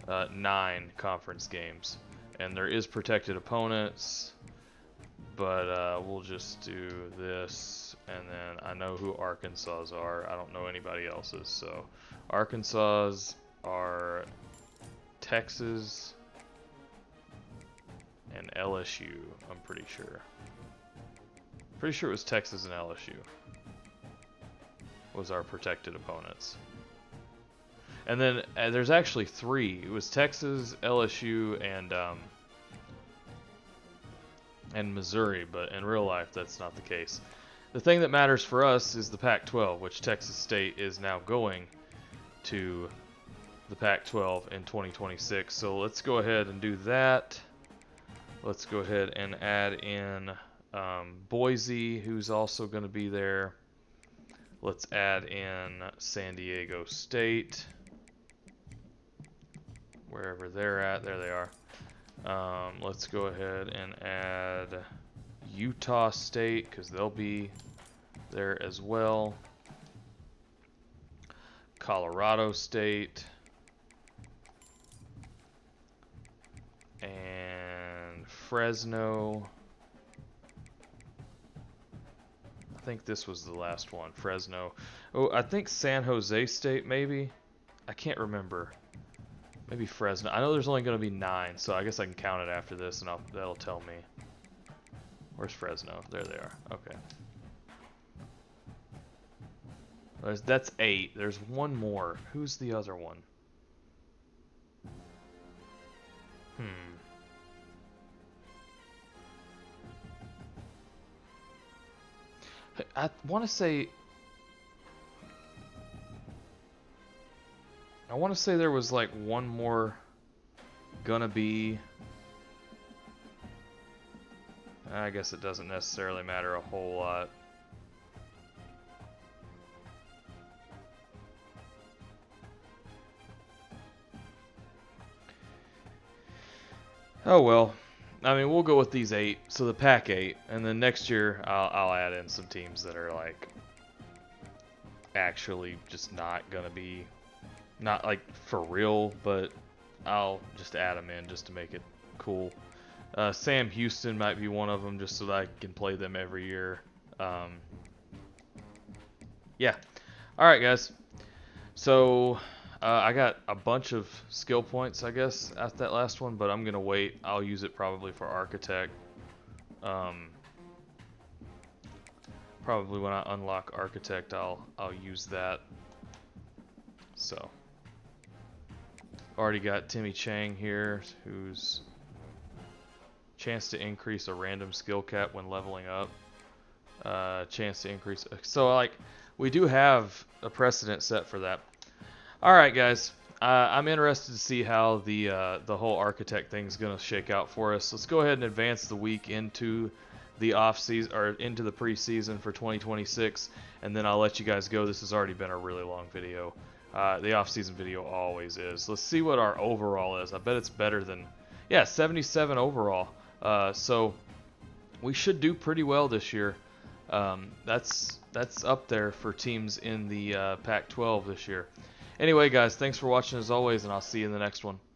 9 conference games, and there is protected opponents. But we'll just do this, and then I know who Arkansas's are. I don't know anybody else's. So Arkansas's are Texas and LSU, I'm pretty sure. Pretty sure it was Texas and LSU was our protected opponents. And then there's actually 3. It was Texas, LSU, and Missouri, but in real life that's not the case. The thing that matters for us is the Pac-12, which Texas State is now going to the Pac-12 in 2026. So let's go ahead and do that. Let's go ahead and add in Boise, who's also going to be there. Let's add in San Diego State, wherever they're at. There they are. Let's go ahead and add Utah State, because they'll be there as well. Colorado State. And Fresno. I think this was the last one. Fresno. Oh, I think San Jose State, maybe? I can't remember. Maybe Fresno. I know there's only going to be 9, so I guess I can count it after this, and that'll tell me. Where's Fresno? There they are. Okay. That's 8. There's one more. Who's the other one? I want to say there was like one more gonna be. I guess it doesn't necessarily matter a whole lot. Oh well. I mean, we'll go with these 8. So the Pac-8, and then next year I'll add in some teams that are like actually just not gonna be, not like for real, but I'll just add them in just to make it cool. Sam Houston might be one of them, just so that I can play them every year. Yeah. All right, guys. So I got a bunch of skill points, I guess, at that last one, but I'm gonna wait. I'll use it probably for Architect. Probably when I unlock Architect, I'll use that. So already got Timmy Chang here, who's chance to increase a random skill cap when leveling up. Chance to increase. So like we do have a precedent set for that. All right, guys. I'm interested to see how the whole Architect thing is going to shake out for us. Let's go ahead and advance the week into the off season, or into the preseason for 2026, and then I'll let you guys go. This has already been a really long video. The off-season video always is. Let's see what our overall is. I bet it's better than, yeah, 77 overall. So we should do pretty well this year. That's up there for teams in the Pac-12 this year. Anyway, guys, thanks for watching as always, and I'll see you in the next one.